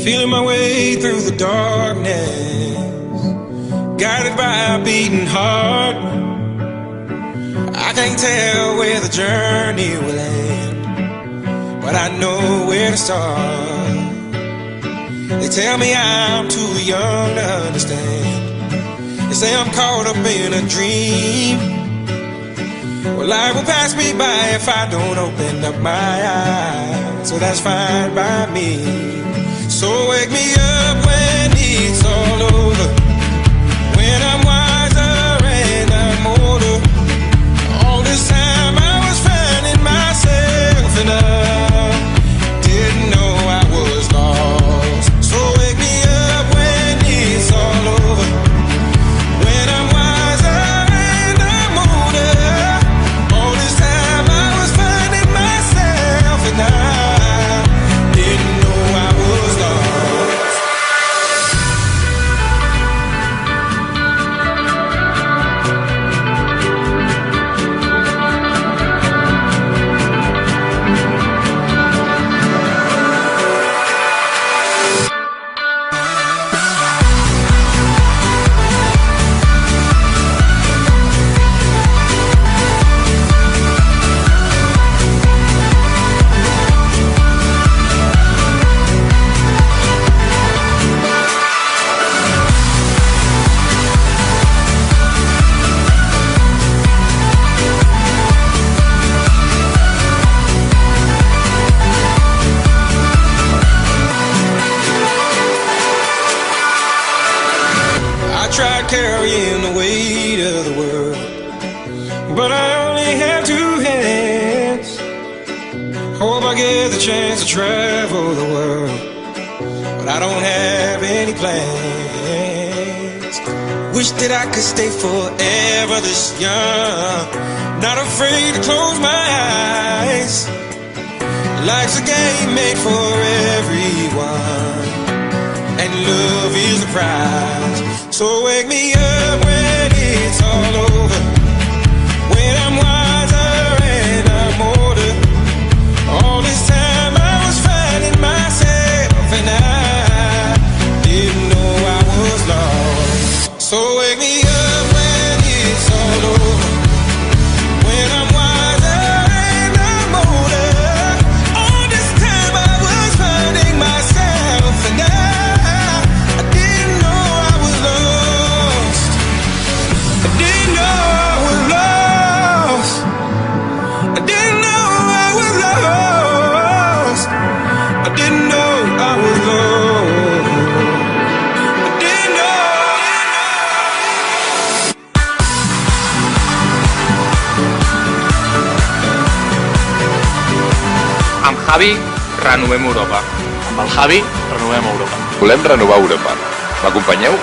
Feeling my way through the darkness, guided by a beating heart. I can't tell where the journey will end, but I know where to start. They tell me I'm too young to understand. They say I'm caught up in a dream. Well, life will pass me by if I don't open up my eyes, so that's fine by me. So wake me up when it's all over, when I'm wiser and I'm older. All this time I was finding myself and I didn't know I was lost. So wake me up when it's all over, when I'm wiser and I'm older. All this time I was finding myself and I didn't know I was lost. Tried carrying the weight of the world, but I only have two hands. Hope I get the chance to travel the world, but I don't have any plans. Wish that I could stay forever this young, not afraid to close my eyes. Life's a game made for everyone, and love is the prize. So wake me up when it's all over, when I'm wiser and I'm older. All this time I was finding myself and I didn't know I was lost. So wake me up when it's all over, when I'm wiser and I'm older. All this time I was finding myself and I didn't know I was lost. I didn't know I was lost. I didn't know I was lost. I didn't know I was lost. I didn't know. Amb Javi renovem Europa. Amb el Javi renovem Europa. Volem renovar Europa. M'acompanyeu?